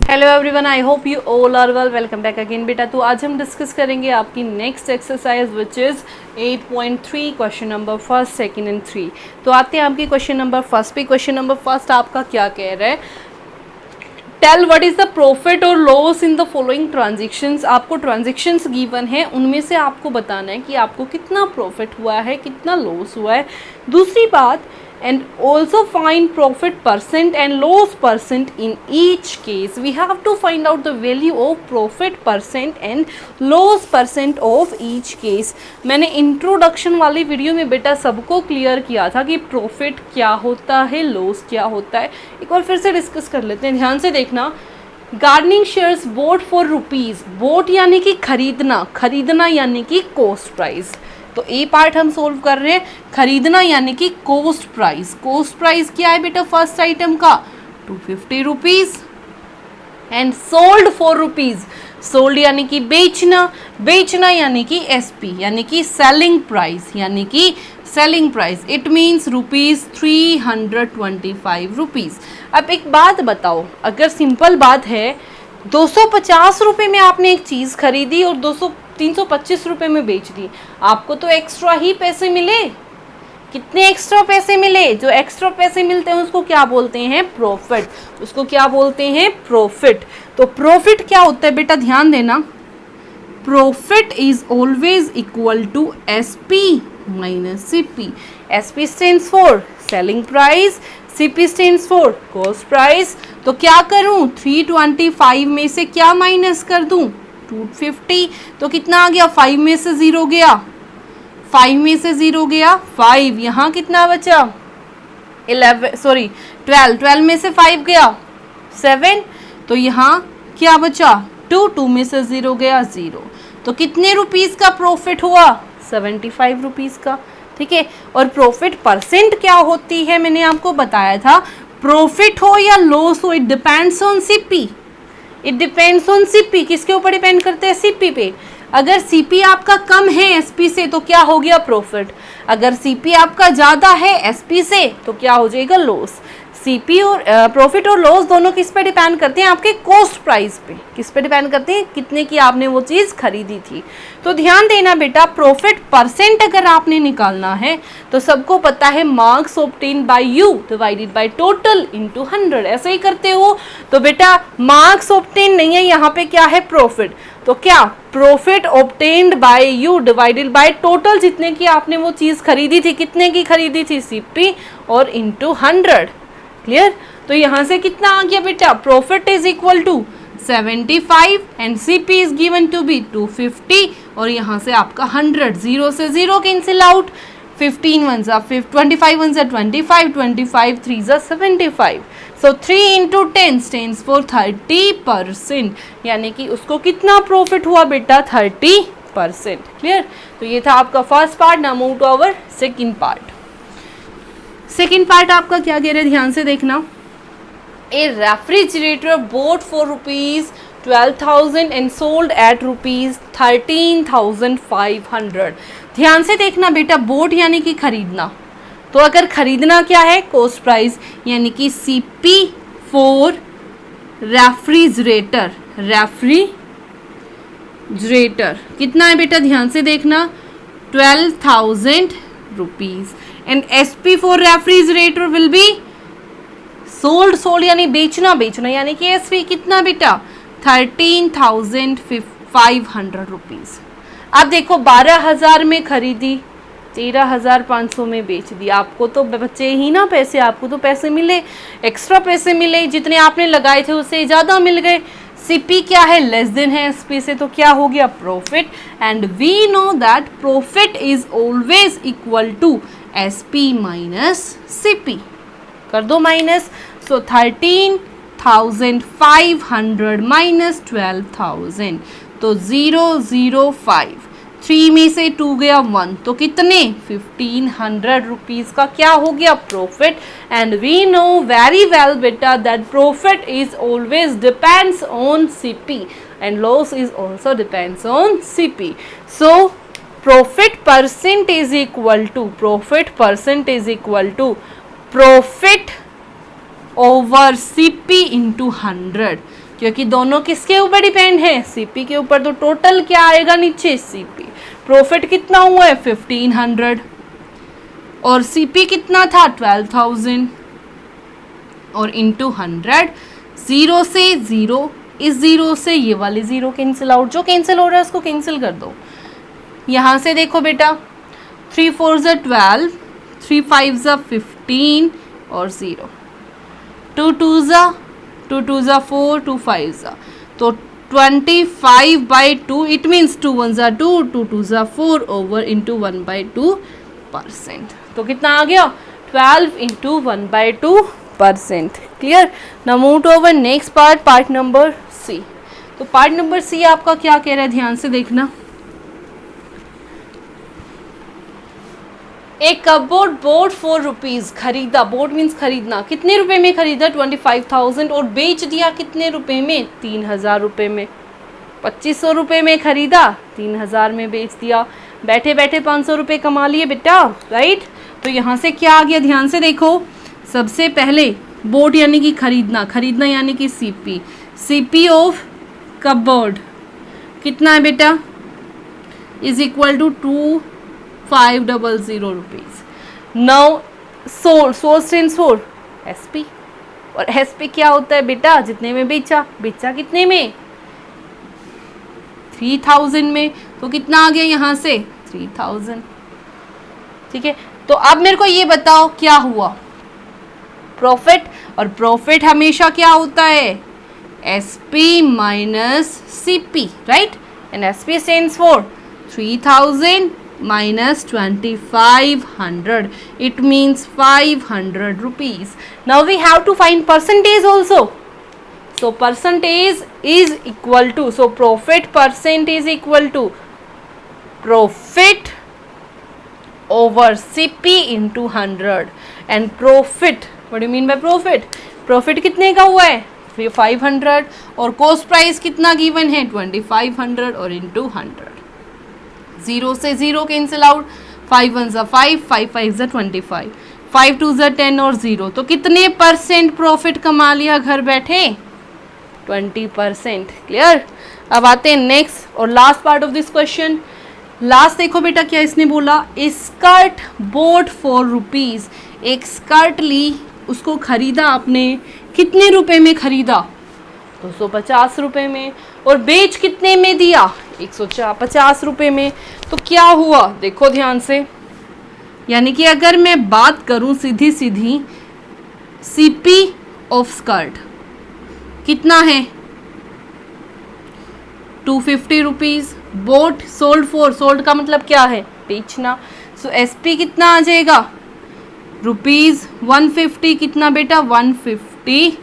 Hello everyone, I hope you all are well. Welcome back again बेटा। तो आज हम डिस्कस करेंगे आपकी next exercise which is 8.3 question number first, second and 3। तो आते हैं आपके क्वेश्चन नंबर फर्स्ट पे। क्वेश्चन नंबर फर्स्ट आपका क्या कह रहा है, tell what is the profit और loss in the following transactions. आपको ट्रांजेक्शन्स गिवन है, उनमें से आपको बताना है कि आपको कितना प्रॉफिट हुआ है, कितना लॉस हुआ है। दूसरी बात, and also find profit percent and loss percent in each case. We have to find out the value of profit percent and loss percent of each case. मैंने इंट्रोडक्शन वाली वीडियो में बेटा सबको क्लियर किया था कि प्रॉफिट क्या होता है, लॉस क्या होता है। एक बार फिर से डिस्कस कर लेते हैं, ध्यान से देखना। Gardening shares boat for rupees. Boat यानी कि खरीदना, खरीदना यानी कि कॉस्ट प्राइस। तो ए पार्ट हम सोल्व कर रहे हैं, खरीदना यानी कि कॉस्ट प्राइस। कॉस्ट प्राइस क्या है बेटा फर्स्ट आइटम का 250 rupees and sold for rupees. Sold यानी कि बेचना, बेचना यानी कि एसपी यानी कि सेलिंग प्राइस, यानी कि selling price. It means rupees 325 rupees. अब एक बात बताओ, अगर सिंपल बात है 250 रुपये में आपने एक चीज़ खरीदी और 325 रुपये में बेच दी, आपको तो एक्स्ट्रा ही पैसे मिले। कितने एक्स्ट्रा पैसे मिले? जो एक्स्ट्रा पैसे मिलते हैं उसको क्या बोलते हैं? प्रॉफिट। उसको क्या बोलते हैं? प्रॉफिट। तो प्रॉफिट क्या होता है बेटा, ध्यान देना। Profit is always equal to SP minus CP. SP stands for selling price, CP stands for cost price. तो क्या करूं, 325 में से क्या माइनस कर दूं? 250। तो कितना आ गया? 5 में से 0 गया, 5 में से 0 गया 5। यहाँ कितना बचा? 12 में से 5 गया 7। तो यहाँ क्या बचा? 2 में से 0 गया 0। तो कितने रुपीस का प्रॉफिट हुआ? 75 रुपीस का। ठीक है। और प्रॉफिट परसेंट क्या होती है, मैंने आपको बताया था। प्रॉफिट हो या लॉस हो, it depends on CP. It depends on CP. किसके ऊपर डिपेंड करते हैं? सीपी पे। अगर सीपी आपका कम है एसपी से तो क्या हो गया? प्रॉफिट। अगर सीपी आपका ज़्यादा है एसपी से तो क्या हो जाएगा? लॉस। सीपी और प्रॉफिट और लॉस दोनों किस पे डिपेंड करते हैं? आपके कॉस्ट प्राइस पे। किस पे डिपेंड करते हैं? कितने की आपने वो चीज़ खरीदी थी। तो ध्यान देना बेटा, प्रॉफिट परसेंट अगर आपने निकालना है तो सबको पता है marks obtain bye you divided by total into 100। ऐसे ही करते हो। तो बेटा मार्क्स ऑब्टेन नहीं है, यहाँ पे क्या है? प्रॉफिट। तो क्या profit obtained by you divided by total, जितने की आपने वो चीज़ खरीदी थी, कितने की खरीदी थी? सीपी और इनटू 100। क्लियर? तो यहाँ से कितना आ गया बेटा? Profit is equal to 75 and CP is given to be 250 और यहाँ से आपका 100। 0 से 0 cancel out. 15 1 25 1 25, 25 3 75। So 3 into 10 stands for 30%। यानी कि उसको कितना प्रॉफिट हुआ बेटा? 30%। क्लियर? तो ये था आपका first part. Now move to our second part. Second part आपका क्या कह रहे हैं, ध्यान से देखना। A refrigerator bought for rupees 12,000 and sold at rupees 13,500। ध्यान से देखना बेटा, बोट यानी कि खरीदना। तो अगर खरीदना क्या है? कॉस्ट प्राइस, यानी कि सीपी फॉर रेफ्रिजरेटर। रेफ्रिजरेटर कितना है बेटा? ध्यान से देखना, 12,000 rupees and SP for refrigerator will be sold. Sold यानी बेचना, बेचना यानी कि एसपी कितना बेटा? 13,500 रुपीज। अब देखो 12,000 में खरीदी, 13,500 में बेच दी। आपको तो बचे ही ना पैसे, आपको तो पैसे मिले, एक्स्ट्रा पैसे मिले, जितने आपने लगाए थे उससे ज़्यादा मिल गए। सीपी क्या है? लेस देन है एसपी से, तो क्या हो गया? Profit. And we know that profit is always equal to SP minus CP. कर दो माइनस। सो 13,500 माइनस 12,000, तो 005। 3 में से 2 गया 1, तो कितने? 1,500 रुपीज़ का क्या हो गया? Profit. And we know very well बेटा that profit is always depends on CP and loss is also depends on CP. So profit percent is equal to profit over CP into 100। क्योंकि दोनों किसके ऊपर depend है, CP के ऊपर। तो total क्या आएगा नीचे, सीपी। प्रॉफिट कितना हुआ है 1500 और सीपी कितना था 12,000 और इंटू 100। जीरो से जीरो, इस जीरो से ये वाली जीरो कैंसिल आउट, जो कैंसिल हो रहा है उसको कैंसिल कर दो। यहाँ से देखो बेटा 3 4 ज़ा 12, 3 5 ज़ा 15 और 0, 2 2 ज़ा 4, 2 5 ज़ा, तो 25/2, इट मीन्स 2 1 ज़ा 2, 2 2 ज़ा 4 ओवर इंटू 1/2%। तो कितना आ गया 12 into 1/2%। Clear. Now move to over next part, part number C. तो पार्ट नंबर सी आपका क्या कह रहा है, ध्यान से देखना। एक कपबोर्ड बोर्ड 4 रुपीज़ खरीदा, बोर्ड मीन्स खरीदना, कितने रुपए में खरीदा 25,000 और बेच दिया कितने रुपए में 3,000 रुपये में। 2500 रुपये में खरीदा, 3,000 में बेच दिया, बैठे बैठे 500 रुपये कमा लिए बेटा, राइट। तो यहाँ से क्या आ गया, ध्यान से देखो। सबसे पहले बोर्ड यानी कि खरीदना, खरीदना यानी कि सीपी, सीपी ऑफ कपबोर्ड कितना है बेटा, is equal to 2500 rupees. Now source stands for SP, और एसपी क्या होता है बेटा, जितने में बेचा, बेचा कितने में 3000 में, तो कितना आ गया यहाँ से 3000। ठीक है। तो अब मेरे को ये बताओ क्या हुआ, प्रॉफिट, और प्रॉफिट हमेशा क्या होता है SP minus CP, right. And SP stands for 3000 minus 2500, it means 500 rupees. Now we have to find percentage also. So percentage is equal to, so profit percent is equal to profit over CP into 100. And profit, what do you mean by profit? Profit कितने का हुआ है 500 और cost price कितना given है 2500 और into 100। Zero से zero cancel out, 5 1 ज़ा 5, 5 5 ज़ा 25, 5 2 ज़ा 10 और 0, तो कितने परसेंट प्रॉफिट कमा लिया घर बैठे 20%। क्लियर। अब आते हैं नेक्स्ट और last part of this question. Last देखो बेटा क्या इसने बोला, स्कर्ट बोट 4 रुपीज़, एक स्कर्ट ली, उसको खरीदा आपने, कितने रुपए में खरीदा 250 रुपये में, और बेच कितने में दिया 150 रुपये में। तो क्या हुआ देखो ध्यान से, यानी कि अगर मैं बात करूं सीधी सीधी, सीपी ऑफ स्कर्ट कितना है 250 rupees, boat sold for, sold का मतलब क्या है बेचना, सो एसपी कितना आ जाएगा रुपीज़ 150, कितना बेटा 150,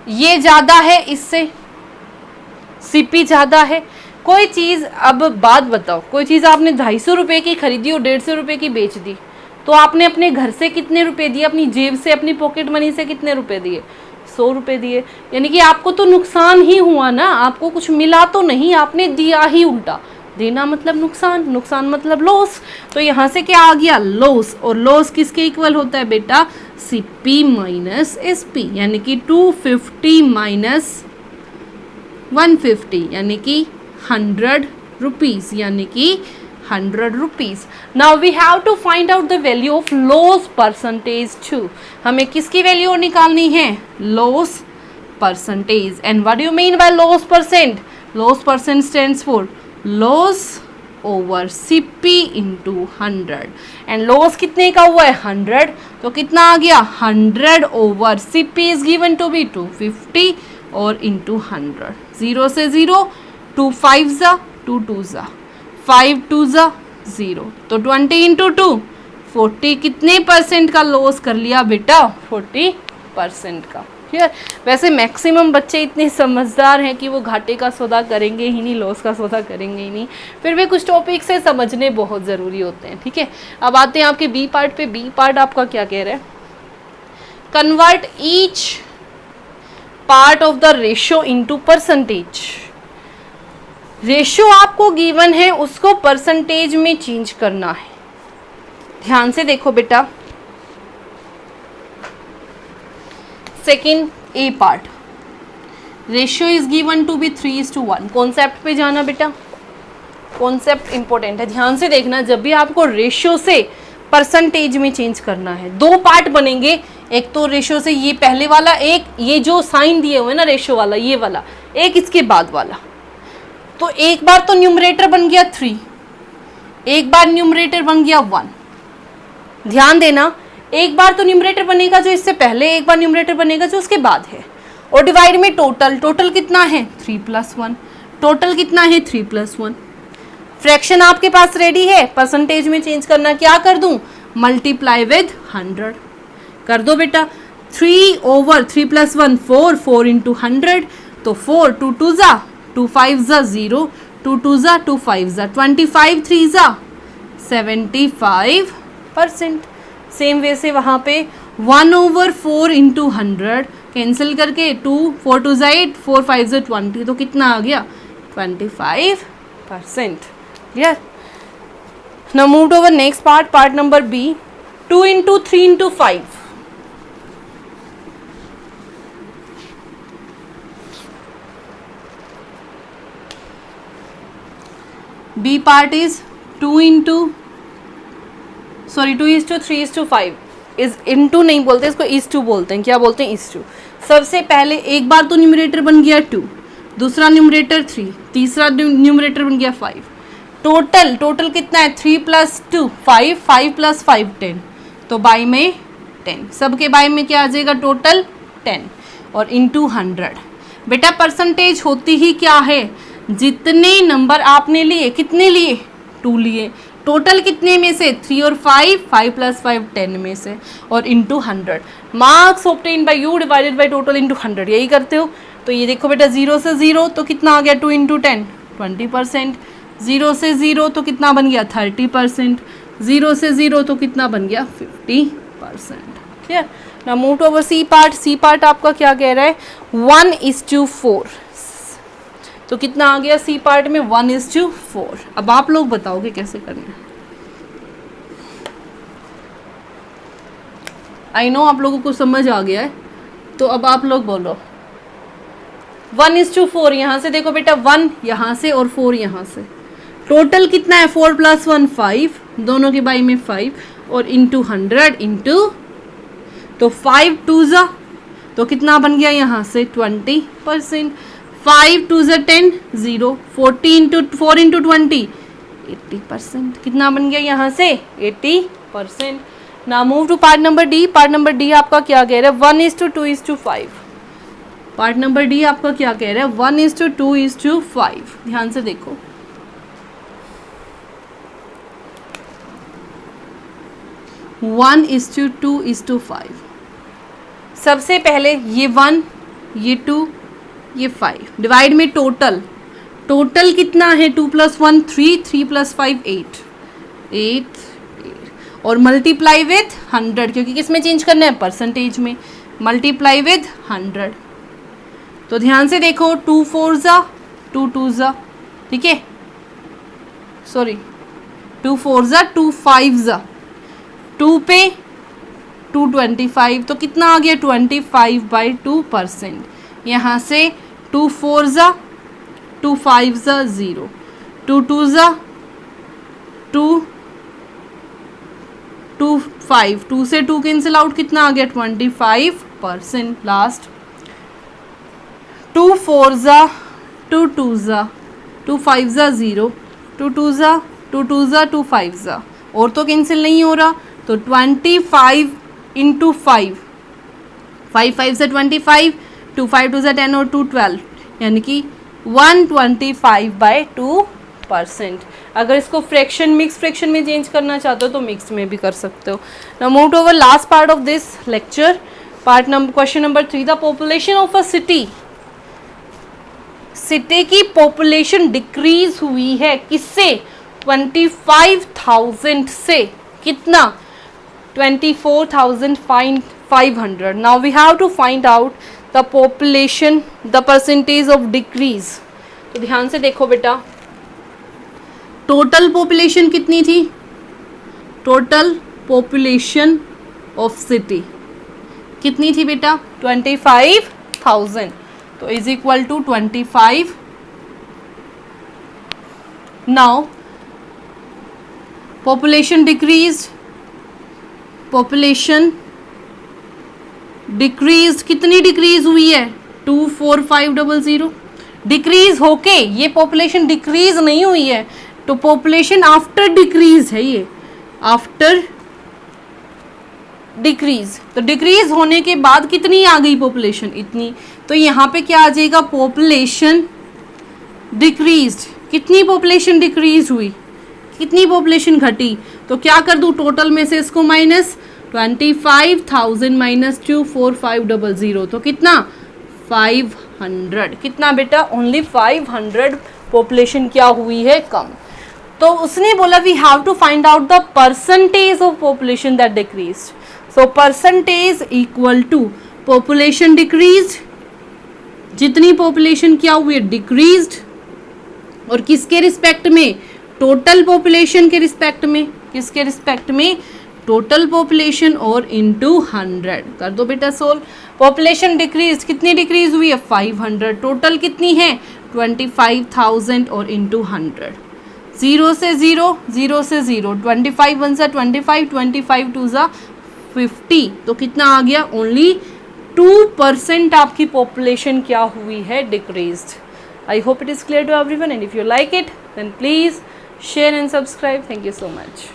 ये ज़्यादा है इससे, सीपी ज़्यादा है। कोई चीज़, अब बात बताओ, कोई चीज़ आपने 250 रुपये की खरीदी और 150 रुपये की बेच दी, तो आपने अपने घर से कितने रुपए दिए, अपनी जेब से, अपनी पॉकेट मनी से कितने रुपए दिए 100 रुपये दिए, यानी कि आपको तो नुकसान ही हुआ ना, आपको कुछ मिला तो नहीं, आपने दिया ही उल्टा। देना मतलब नुकसान, नुकसान मतलब लॉस। तो यहाँ से क्या आ गया लॉस, और लॉस किसके इक्वल होता है बेटा सीपी माइनस एसपी, यानी कि 250 माइनस 150 यानी कि 100 रुपीज़, यानी कि 100 rupees. Now we have to find out the value of loss percentage to, हमें किसकी वैल्यू निकालनी है loss percentage. And what do you mean by loss percent, loss percent stands for loss over CP into 100, and loss कितने का हुआ है 100, तो कितना आ गया 100 over CP is given to be 250 और इंटू 100, 0 से 0, 2 5 ज़ा 2 2 ज़ा 5 2 ज़ा 0, तो 20 इंटू 2 40, कितने परसेंट का लॉस कर लिया बेटा 40% का। ठीक है। वैसे मैक्सिमम बच्चे इतने समझदार हैं कि वो घाटे का सौदा करेंगे ही नहीं, लॉस का सौदा करेंगे ही नहीं, फिर भी कुछ टॉपिक से समझने बहुत ज़रूरी होते हैं। ठीक है। अब आते हैं आपके बी पार्ट पे। बी पार्ट आपका क्या कह रहा है, convert each part of the ratio into percentage. Ratio आपको गिवन है, उसको परसेंटेज में चेंज करना है। ध्यान से देखो बेटा, second a part, ratio is given to be 3:1। Concept पे जाना बेटा, कॉन्सेप्ट इंपॉर्टेंट है, ध्यान से देखना। जब भी आपको रेशियो से परसेंटेज में चेंज करना है, दो पार्ट बनेंगे, एक तो रेशियो से ये पहले वाला, एक ये जो साइन दिए हुए ना रेशियो वाला, ये वाला, एक इसके बाद वाला। तो एक बार तो न्यूमरेटर बन गया 3, एक बार न्यूमरेटर बन गया 1। ध्यान देना, एक बार तो न्यूमरेटर बनेगा जो इससे पहले, एक बार न्यूमरेटर बनेगा जो उसके बाद है। और डिवाइड में टोटल, टोटल कितना है 3+1, टोटल कितना है 3+1। फ्रैक्शन आपके पास रेडी है, परसेंटेज में चेंज करना, क्या कर दूं, मल्टीप्लाई विद 100 कर दो बेटा। 3/3+1 4, 4 × 100, तो 4 2 2 जा 2 5 जा 0, 2 2 जा 2 5 जा 25, 3 जा 75%। सेम वे से वहाँ पे 1/4 × 100 कैंसिल करके 2 4 2 जा 8, 4 5 जा 20, तो कितना आ गया 25%। Clear. Now move to our next part, part number B, 2 × 3 × 5। B part is 2 × 3:5। Is into नहीं बोलते इसको, इज टू बोलते हैं। क्या बोलते हैं, इज टू। सबसे पहले एक बार तो न्यूमरेटर बन गया 2, दूसरा न्यूमरेटर 3, तीसरा न्यूमरेटर बन गया 5। टोटल, टोटल कितना है 3 + 2 5, 5 + 5 10, तो बाई में 10, सबके बाई में क्या आ जाएगा टोटल 10 और इंटू 100। बेटा परसेंटेज होती ही क्या है, जितने नंबर आपने लिए, कितने लिए 2 लिए, टोटल कितने में से 3 और 5, 5 + 5 10 में से, और into 100। Marks obtain bye you divided by total into 100, यही करते हो। तो ये देखो बेटा 0 से 0 तो कितना आ गया 2 × 10 20%, 0 से 0 तो कितना बन गया 30%, 0 से 0 तो कितना बन गया 50%। Clear. Now move to our C part. C part आपका क्या कह रहा है 1:4, तो कितना आ गया सी पार्ट में 1:4। अब आप लोग बताओगे कैसे करना है। आई नो आप लोगों को समझ आ गया है, तो अब आप लोग बोलो 1:4। यहाँ से देखो बेटा 1 यहाँ से और 4 यहाँ से, टोटल कितना है 4 + 1 5, दोनों के बाई में 5 और इंटू 100 इंटू, तो 5 2 जा तो कितना बन गया यहाँ से 20%, 5 2 जा 10 0, 4 × 20 80%, कितना बन गया यहाँ से 80%। Now move to part number D. Part number D आपका क्या कह रहा है 1:2:5। पार्ट नंबर डी आपका क्या कह रहा है 1:2:5। ध्यान से देखो, वन इज टू 2:5। सबसे पहले ये 1, ये 2, ये 5, डिवाइड में टोटल, टोटल कितना है 2 + 1 3, 3 + 5 8, 8 और मल्टीप्लाई विथ 100, क्योंकि किस में चेंज करना है परसेंटेज में, मल्टीप्लाई विथ 100। तो ध्यान से देखो 2 4 जा 2 2 जा, ठीक है, सॉरी 2 4 जा 2 5 जा, 2 पे 225, तो कितना आ गया 25/2%। यहाँ से 2 4 जा 2 5 जा 0, 2 2 जा 2 2 5, 2 से 2 कैंसिल आउट, कितना आ गया 25%। लास्ट 2 4 जा 2 2 जा 2 5 जा 0, 2 2 जा 2 2 जा 2 5 जा, और तो कैंसिल नहीं हो रहा, तो 25 × 5, 5 5 से 25, 2 5 2 से 10 और 2 12, यानी कि 125/2%। अगर इसको फ्रैक्शन, मिक्स फ्रैक्शन में चेंज करना चाहते हो तो मिक्स में भी कर सकते हो। Now move to our last part of this lecture, part number question number 3। The population of a city, city की पॉपुलेशन डिक्रीज हुई है किससे 25,000 से, कितना 24,500। Now we have to find out the population, the percentage of decrease। तो ध्यान से देखो बेटा, टोटल पॉपुलेशन कितनी थी, टोटल पॉपुलेशन ऑफ सिटी कितनी थी बेटा? 25,000। तो is equal to 25। Now population decrease, population decrease, कितनी डिक्रीज हुई है? 24500। डिक्रीज होके, ये पॉपुलेशन डिक्रीज नहीं हुई है, तो पॉपुलेशन आफ्टर डिक्रीज है ये, आफ्टर डिक्रीज। तो डिक्रीज होने के बाद कितनी आ गई पॉपुलेशन? इतनी। तो यहाँ पे क्या आ जाएगा? Population decrease. कितनी पॉपुलेशन डिक्रीज हुई? कितनी पॉपुलेशन घटी? तो क्या कर दूं? टोटल में से इसको माइनस, 25,000 माइनस 24500, तो कितना? 500। कितना बेटा? ओनली 500 पॉपुलेशन क्या हुई है? कम। तो उसने बोला we have to find out the percentage of population that decreased. So percentage equal to population decreased, जितनी पॉपुलेशन क्या हुई है? डिक्रीज्ड। और किसके रिस्पेक्ट में? टोटल पॉपुलेशन के रिस्पेक्ट में। किसके रिस्पेक्ट में? टोटल पॉपुलेशन और इनटू 100। कर दो बेटा सोल्व। पॉपुलेशन डिक्रीज, कितनी डिक्रीज हुई है? 500। टोटल कितनी है? 25,000 और इनटू 100। 0 से 0, 0 से 0, 25 1 सा 25, 25 2 सा 50। तो कितना आ गया? ओनली 2% आपकी पॉपुलेशन क्या हुई है? Decreased. I hope it is clear to everyone, and if you like it then please share and subscribe. Thank you so much.